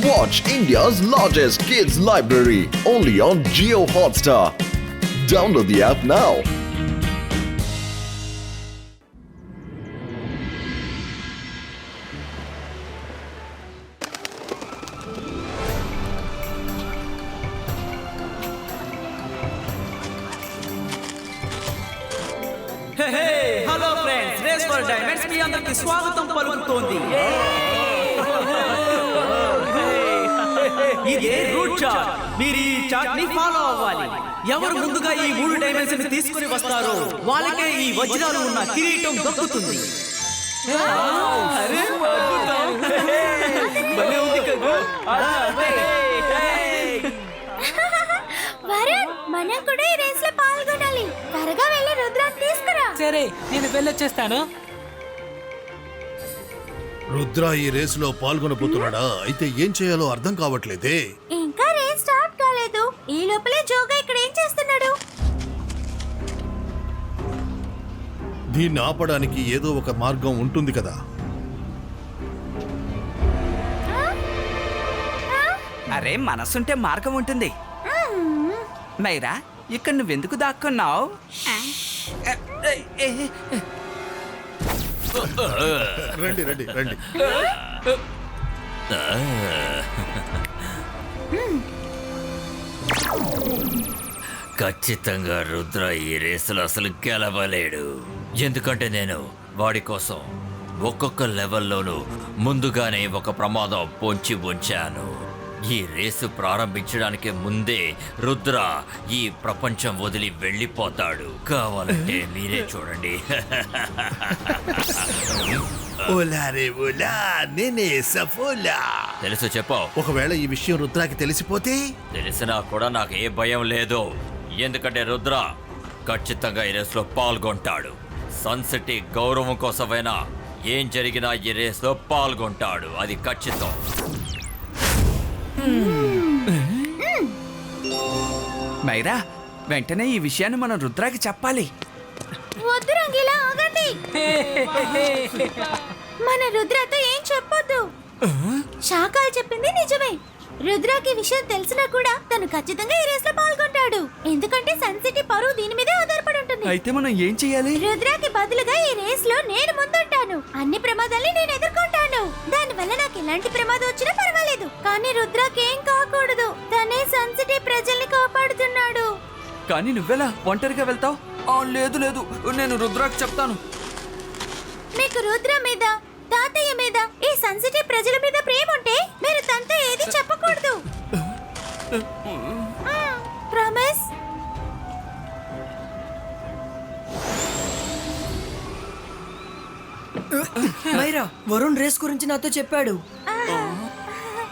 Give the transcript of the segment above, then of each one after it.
Watch India's largest kids library only on Jio Hotstar. Download the app now. Hello friends, race for diamonds మీ అందరికి స్వాగతం పలుకుతోంది. ఇది route chart. మీరు ఈ చార్ట్ ని ఫాలో అవ్వాలి. ఎవరు ముందుగా ఈ 3 డైమండ్స్ ని తీసుకుని వస్తారో వాళ్ళకే ఈ వజ్రాలు ఉన్న కిరీటం దక్కుతుంది. అరే అద్భుతం. భలే ఉంది కదా. వరుణ్, మనం కూడా ఈ రేస్ లో పాల్గొనాలి. త్వరగా వెళ్ళి రుద్రాన్ని తీసుకురా. సరే, నేను వెళ్ళొచ్చేస్తాను. రుద్ర ఈ రేసులో పాల్గొనబోతున్నాడా? అయితే ఏం చేయాలో అర్థం కావట్లేదే. ఇంకా రేస్ స్టార్ట్ కాలేదు. ఈ లోపలే జోగా ఇక్కడ ఏం చేస్తున్నాడు? దీన్ని ఆపడానికి ఏదో ఒక మార్గం ఉంటుంది కదా. అరే, మనసుంటే మార్గం ఉంటుంది. మైరా, ఇక్కడ నువ్వెందుకు దాక్కున్నావు? రండి రండి రండి. ఖచ్చితంగా రుద్ర ఈ రేసులో అసలు గెలవలేడు. ఎందుకంటే నేను వాడి కోసం ఒక్కొక్క లెవెల్లోనూ ముందుగానే ఒక ప్రమాదం పొంచి ఉంచాను. ఈ రేసు ప్రారంభించడానికి ముందే రుద్ర ఈ ప్రపంచం వదిలి వెళ్ళిపోతాడు. కావాలంటే మీరే చూడండి. తెలుసు చెప్పు. ఒకవేళ ఈ విషయం రుద్రాకి తెలిసిపోతే? తెలిసినా కూడా నాకు ఏ భయం లేదు. ఎందుకంటే రుద్ర ఖచ్చితంగా ఈ రేసులో పాల్గొంటాడు. సన్ సిటీ గౌరవం కోసమైనా ఏం జరిగినా ఈ రేసులో పాల్గొంటాడు. అది ఖచ్చితం. మైరా, వెంటనే ఈ విషయాన్ని మనం రుద్రాకి చెప్పాలి. వద్దు రంగిలా, ఆగండి. మన రుద్రతో ఏం చెప్పొద్దు. శాఖలు చెప్పింది నిజమే. రుద్రాకి విషయం తెలిసినా కూడా తను ఖచ్చితంగా ఈ రేస్ లో పాల్గొంటాడు. ఎందుకంటే సన్ సిటీ పరువు దీని మీదే ఆధారపడి ఉంటుంది. అయితే మనం ఏం చేయాలి? రుద్రాకి బదులుగా ఈ రేస్ లో నేను ముందుంటాను. అన్ని ప్రమాదాల్ని నేను ఎదుర్కొంటాను. దానివల్ల నాకు ఎలాంటి ప్రమాదం వచ్చినా పర్వాలేదు. కానీ రుద్రాకి ఏం కాకూడదు. తనే సన్ సిటీ ప్రజల్ని కాపాడుతున్నాడు. కానీ నువ్వెలా ఒంటరిగా వెళ్తావు? లేదు లేదు, నేను రుద్రాకి చెప్తాను. మీకు రుద్ర మీద, తాతయ్య మీద, ఈ సన్ సిటీ ప్రజల మీద ప్రేమ ఉంటే మీరు తనతో ఏది చెప్పకూడదు. ప్రామిస్? మైరా, వరుణ్ రేస్ గురించి నాతో చెప్పాడు.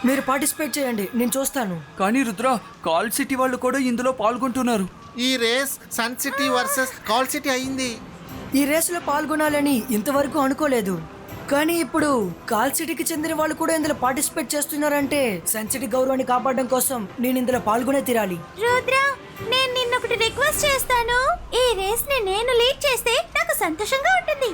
మీరు పార్టిసిపేట్ చేయండి, నేను చూస్తాను. కానీ రుద్ర, కాల్ సిటీ వాళ్ళు కూడా ఇందులో పాల్గొంటున్నారు. ఈ race sun city versus call city అయింది. ఈ రేసులో పాల్గొనాలని ఇంతవరకు అనుకోలేదు. కానీ ఇప్పుడు కాల్ సిటీకి చెందిన వాళ్ళు కూడా ఇందులో పార్టిసిపేట్ చేస్తున్నారంటే సన్ సిటీ గౌరవాన్ని కాపాడడం కోసం నేను ఇందులో పాల్గొనే తీరాలి. రుద్ర, నేను నిన్నొకటి రిక్వెస్ట్ చేస్తాను. ఈ రేస్ ని నేను లీడ్ చేస్తే నాకు సంతోషంగా ఉంటుంది.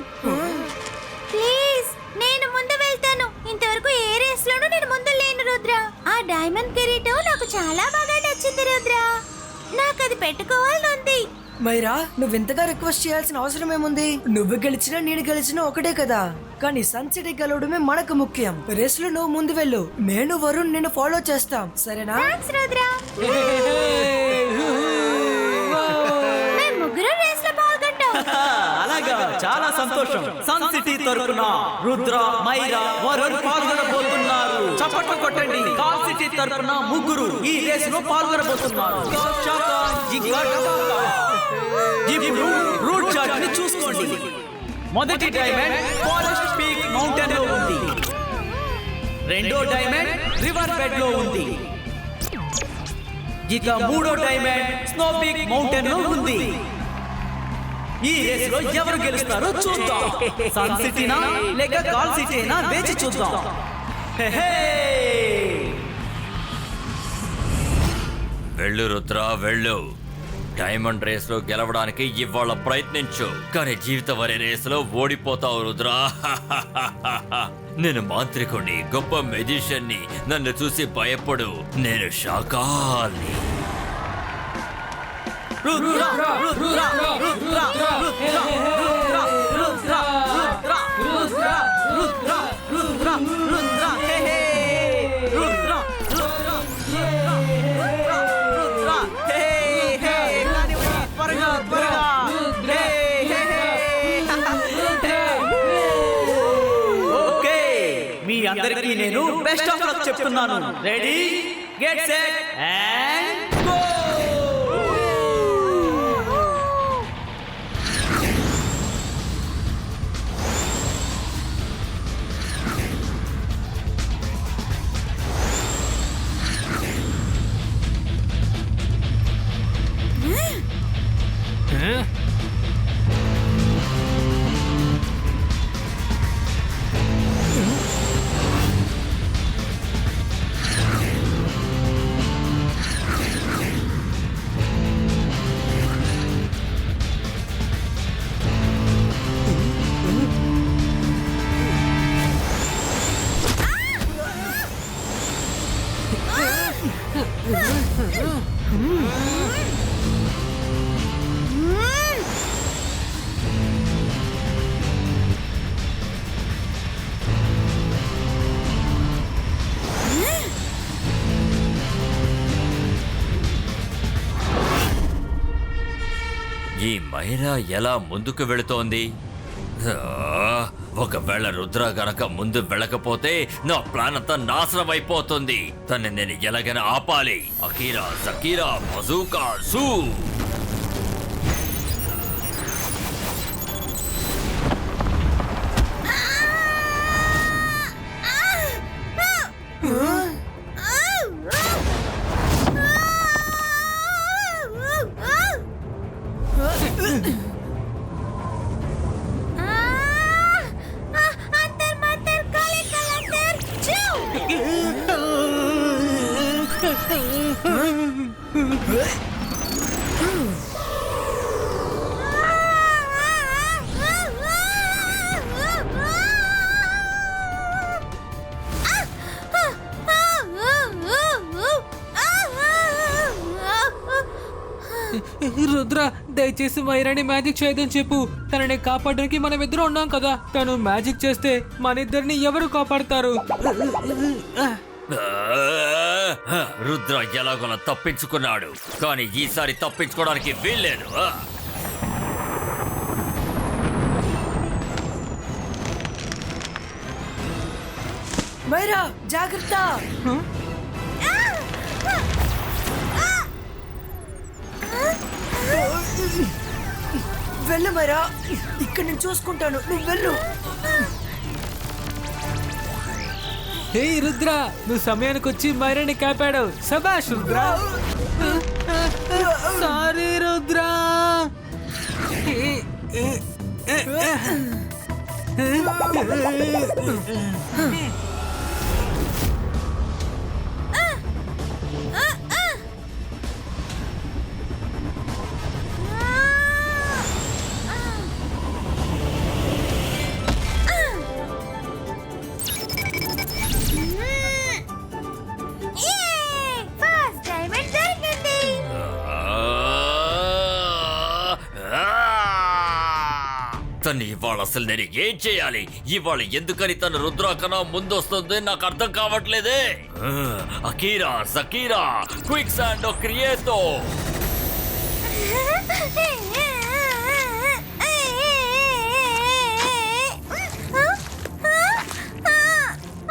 ప్లీజ్, నేను ముందు వెళ్తాను. ఇంతవరకు ఏ రేస్ లోనూ నేను ముందు లేను రుద్ర. ఆ డైమండ్ కిరీటం నాకు చాలా బాగా నచ్చింది రుద్ర. నాకు అది పెట్టుకోవాలని ఉంది. మైరా, నువ్వు ఇంతగా రిక్వెస్ట్ చేయాల్సిన అవసరం ఏముంది? నువ్వు గెలిచినా నేను గెలిచినా ఒకటే కదా. కానీ సన్ సిటీ గెలవడమే మనకు ముఖ్యం. రేస్ లో నువ్వు ముందు వెళ్ళు, నేను వరుణ్ నిన్ను ఫాలో చేస్తాం, సరేనా? థాంక్స్ రుద్ర. మేము ముగ్గురు రేస్ లో పాల్గొంటాం. అలాగా, చాలా సంతోషం. సన్ సిటీ తరపున రుద్ర, మైరా, వరుణ్ పాల్గొనబోతున్నారు. చప్పట్లు కొట్టండి. కాల్ సిటీ తరపున ముగ్గురు ఈ రేస్ లో పాల్గొనబోతున్నారు. ఇప్పుడు రూట్ చార్ట్ ని చూసుకోండి. మొదటి డైమండ్ ఫారెస్ట్ పీక్ మౌంటైన్ లో ఉంది. రెండో డైమండ్ రివర్ బెడ్ లో ఉంది. ఇక మూడో డైమండ్ స్నో పీక్ మౌంటైన్ లో ఉంది. ఈ రేస్ లో ఎవరు గెలుస్తారో చూద్దాం. సన్ సిటీనా లేక కాల్ సిటీనా వేచి చూద్దాం. వెళ్ళు రుద్ర, వెళ్ళు. డైమండ్ రేస్ లో గెలవడానికి ఇవాళ ప్రయత్నించు, కానీ జీవితం అనే రేసులో ఓడిపోతావు రుద్ర. నేను మాంత్రికుడిని, గొప్ప మెజిషియన్ని. నన్ను చూసి భయపడు, నేను శాకాల్ని. రుద్ర రుద్ర రుద్ర రుద్ర రుద్ర రుద్ర రుద్ర రుద్ర రుద్ర రుద్ర హే హే రుద్ర రుద్ర రుద్ర హే హే కానివ్వండి త్వరగా త్వరగా హే హే హే ఓకే మీ అందరికీ నేను బెస్ట్ ఆఫ్ లక్ చెప్తున్నాను. Ready get set and go. ఈ మైరా ఎలా ముందుకు వెళుతోంది? ఒకవేళ రుద్ర గనక ముందు వెళ్ళకపోతే నా ప్లాన్ అంతా నాశనం అయిపోతుంది. తను నేను ఎలాగైనా ఆపాలి. అకీరా జకీరా బజూకా సూ. రుద్ర దయచేసి మైరాని మ్యాజిక్ చేయదని చెప్పు. తనని కాపాడడానికి మనం ఇద్దరు ఉన్నాం కదా. తను మ్యాజిక్ చేస్తే మన ఇద్దరిని ఎవరు కాపాడతారు? రుద్ర ఎలాగోలా తప్పించుకున్నాడు, కానీ ఈసారి తప్పించుకోవడానికి వీల్లేదు. మైరా జాగ్రత్త. వెళ్ళు మైరా, ఇక్కడ నేను చూసుకుంటాను, నువ్వు వెళ్ళు. హే రుద్ర, నువ్వు సమయానికి వచ్చి మైరాని కాపాడావు. శభాష్ రుద్ర. సారీ రుద్ర. తను ఇవాళ అసలు నేను ఏం చేయాలి? ఇవాళ ఎందుకని తను రుద్ర కన్నా ముందు వస్తుంది నాకు అర్థం కావట్లేదే. Akira జకీరా quick Sandow క్రియేటో.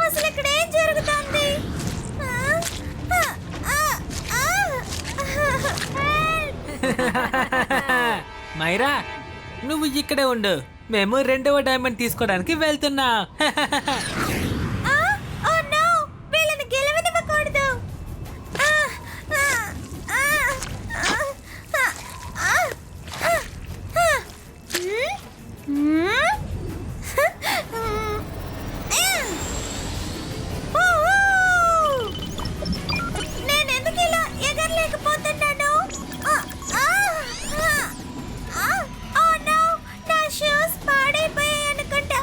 అసలు ఇక్కడ ఏం జరుగుతుంది? మైరా, నువ్వు ఇక్కడే ఉండు. మేము రెండవ డైమండ్ తీసుకోవడానికి వెళ్తున్నా. వీళ్ళని గెలవనివ్వకూడదు. నేనెందుకు ఇలా ఎగరలేకపోతున్నాను? నా షూస్ పాడైపోయాయి అనుకుంటా.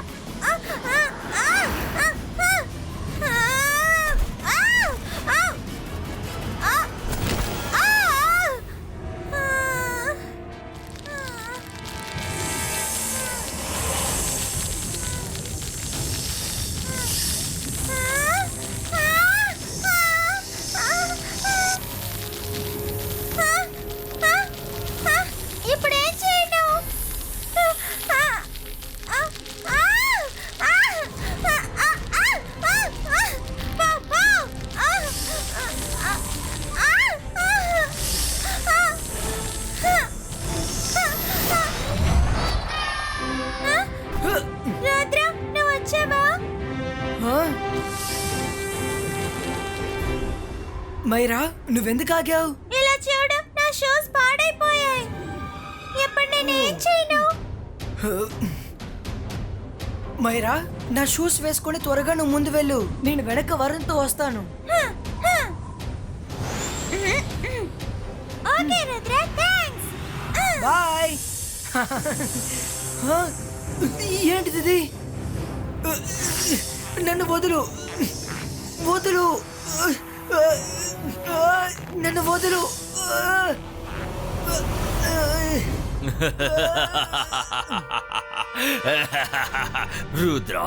మైరా నువ్వెందుకు ఆగావు? ఇలా చూడు, నా షూస్ పాడైపోయాయి. ఇప్పుడు నేను ఏం చేయను? మైరా నా షూస్ వేసుకొని త్వరగా నువ్వు ముందు వెళ్ళు. నేను వెనక వరుణ్తో వస్తాను. Okay Rudra, thanks. బాయ్. ఏంటిది ఇది? నన్ను వదులు, వదులు, నన్ను వదులు. రుద్రా,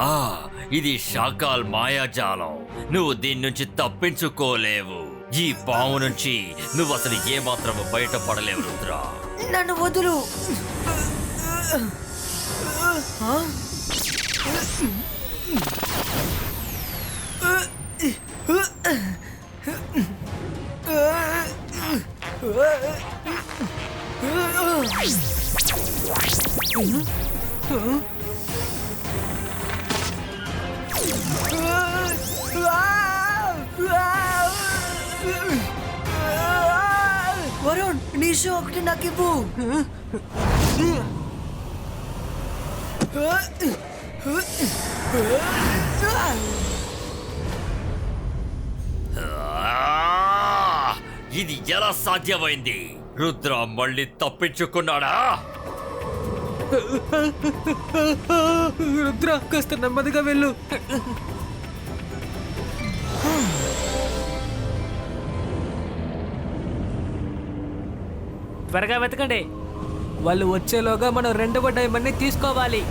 ఇది షాకాల్ మాయాజాలం. నువ్వు దీని నుంచి తప్పించుకోలేవు. ఈ పాము నుంచి నువ్వు అసలు ఏమాత్రం బయటపడలేవు రుద్రా. నన్ను వదులు. వరుణ్ నీ షూ ఒకటి నాకు ఇవ్వు. ఇది ఎలా సాధ్యమైంది? రుద్ర మళ్ళీ తప్పించుకున్నాడా? రుద్ర కాస్త నెమ్మదిగా వెళ్ళు. త్వరగా వెతకండి. వాళ్ళు వచ్చేలోగా మనం రెండవ డైమండ్ ని తీసుకోవాలి.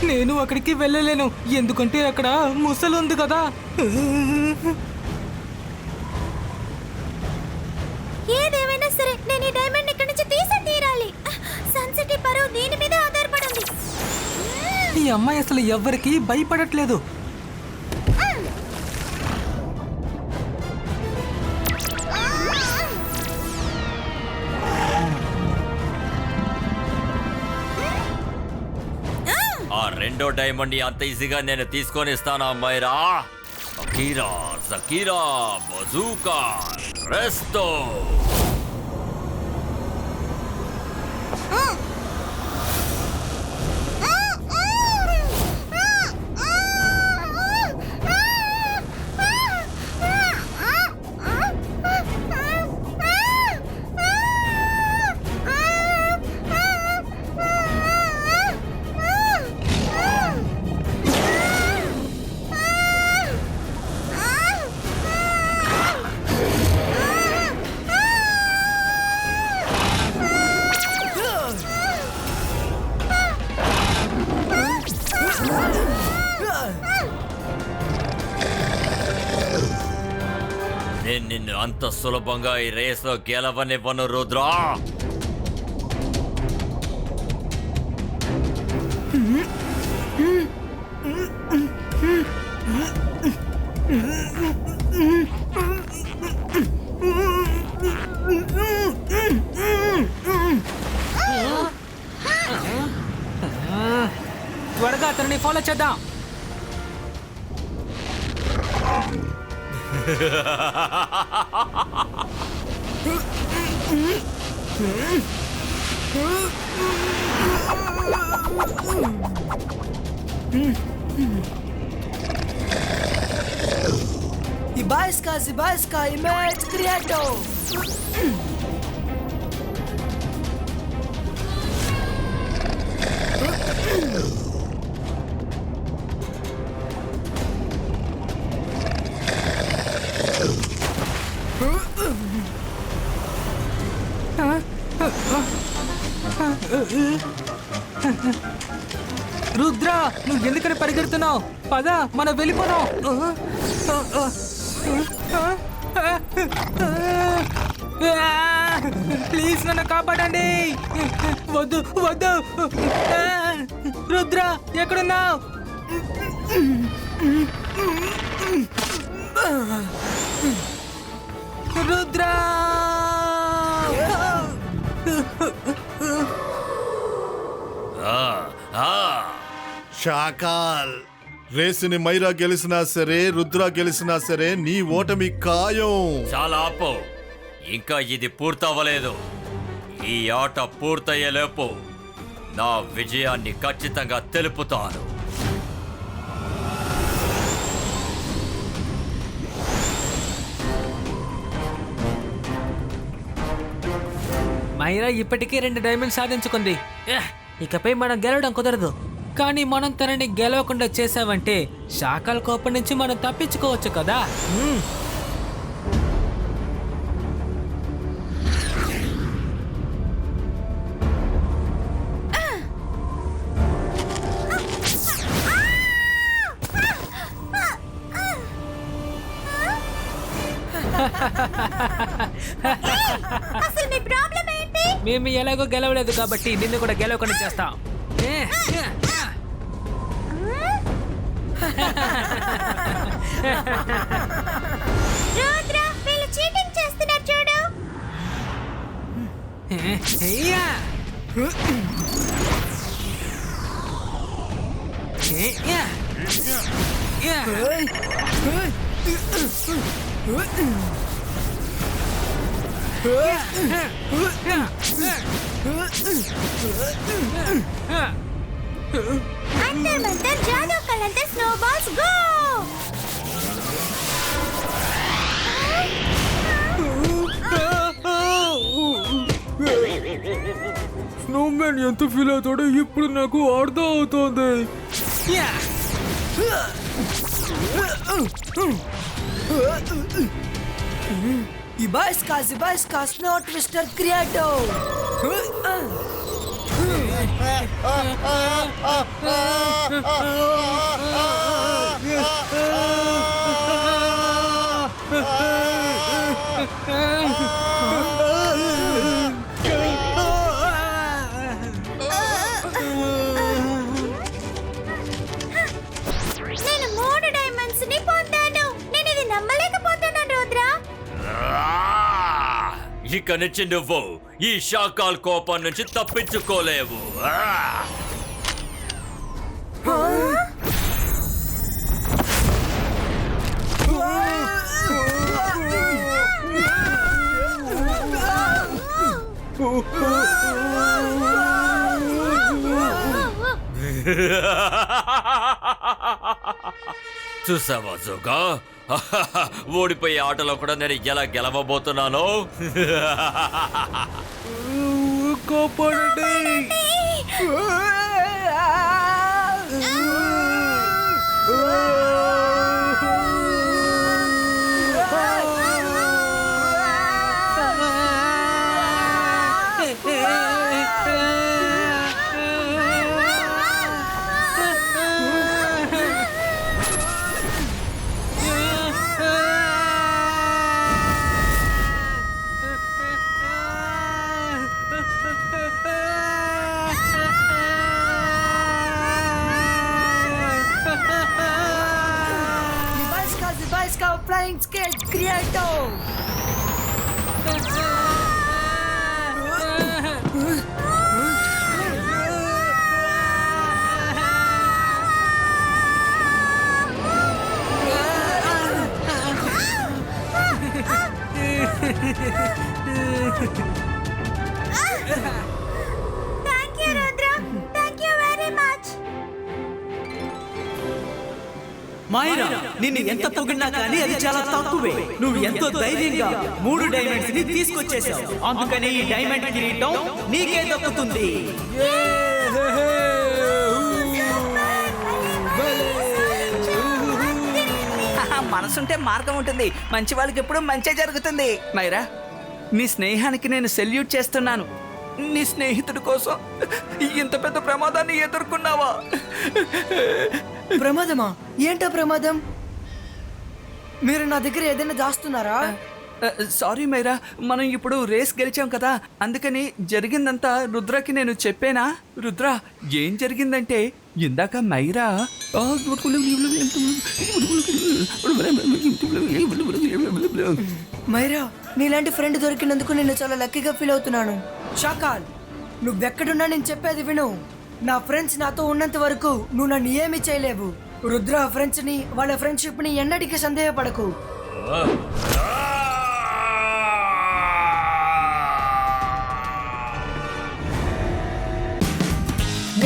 నేను అక్కడికి వెళ్ళలేను, ఎందుకంటే అక్కడ ముసలు ఉంది కదా. ఏదేమైనా సరే నేను ఈ డైమండ్ ఇక్కడి నుంచి తీసి తీరాలి. సన్సిటీ పరువు దీని మీద ఆధారపడింది. ఈ అమ్మాయి అసలు ఎవ్వరికి భయపడట్లేదు. ఆ రెండో డైమండ్ అంత ఈజీగా నేను తీసుకొని ఇస్తానా మైరా? Akira, జకీరా, bazooka, resto. నేను నిన్ను అంత సులభంగా ఈ రేస్లో గెలవనివ్వను రుద్రా. త్వరగా అతన్ని ఫాలో చేద్దాం. Ibaiska, image creator. రుద్ర, నువ్వు ఎందుకని పరిగెడుతున్నావు? పద, మనం వెళ్ళిపోదాం. ప్లీజ్ నన్ను కాపాడండి. వద్దు వద్దు. రుద్ర ఎక్కడున్నావు? రుద్ర ఆ, ఆ. షాకాల్ రేసుని మైరా గెలిచినా సరే రుద్ర గెలిచినా సరే నీ ఓటమి ఖాయం. చాలా ఆపు. ఇంకా ఇది పూర్తవ్వలేదు. ఈ ఆట పూర్తయ్యేలోపు నా విజయాన్ని ఖచ్చితంగా తెలుపుతాను. మైరా ఇప్పటికే 2 డైమండ్స్ సాధించుకుంది. ఇకపై మనం గెలవడం కుదరదు. కానీ మనం తనని గెలవకుండా చేసావంటే శాఖల కోపం నుంచి మనం తప్పించుకోవచ్చు కదా. అసలు మీ ప్రాబ్లం ఏంటి? మేము ఎలాగో గెలవలేదు కాబట్టి నిన్ను కూడా గెలవకుండా చేస్తాం. రుద్ర, వీళ్ళు చీటింగ్ చేస్తున్నారు చూడు. अंदर मंतर जादू कलंतर स्नोबॉल्स गो. స్నోమ్యాన్ ఎంత ఫీల్ అవుతాడో ఇప్పుడు నాకు అర్థం అవుతోంది. Ibaiska, Snow Twister Creato. నేను 3 డైమండ్స్ ని పొందాను. నేను ఇది నమ్మలేకపోతున్నాను రుద్ర. ఇక నుంచి నువ్వు ఈ శాకాల్ కోపం నుంచి తప్పించుకోలేవు. చూసావా జోగా, ఓడిపోయే ఆటలో కూడా నేను ఎలా గెలవబోతున్నానో. కాపాడండి. Ibaiska Flying Skate Creato. Thank you Rudra. Thank you very much. Myra, నిన్ను ఎంత పొగిడినా కానీ అది చాలా తక్కువే. నువ్వు ఎంతో ధైర్యంగా 3 డైమండ్స్ ని తీసుకొచ్చేసావు. అందుకని ఈ డైమండ్ కిరీటం నీకే దక్కుతుంది. మనసుంటే మార్గం ఉంటుంది. మంచి వాళ్ళకి ఎప్పుడు మంచి జరుగుతుంది. మైరా, నీ స్నేహానికి నేను సెల్యూట్ చేస్తున్నాను. నీ స్నేహితుడి కోసం ఇంత పెద్ద ప్రమాదాన్ని ఎదుర్కొన్నావా? ప్రమాదమా? ఏంటో ప్రమాదం? మీరు నా దగ్గర ఏదైనా దాస్తున్నారా? సారీ మైరా, మనం ఇప్పుడు రేస్ గెలిచాం కదా, అందుకని జరిగిందంతా రుద్రకి నేను చెప్పేనా? రుద్ర, ఏం జరిగిందంటే ఇందాక మైరా మైరా నీలాంటి ఫ్రెండ్ దొరికినందుకు నేను చాలా లక్కీగా ఫీల్ అవుతున్నాను. షాకాల్, నువ్వెక్కడున్నా నేను చెప్పేది విను. నా ఫ్రెండ్స్ నాతో ఉన్నంత వరకు నువ్వు నన్ను ఏమీ చేయలేవు. రుద్ర ఫ్రెండ్స్ ని, వాళ్ళ ఫ్రెండ్షిప్ ని ఎన్నటికీ సందేహపడకు.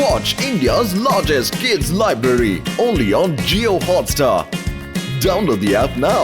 Watch India's largest kids library only on Geo Hotstar. Download the app now.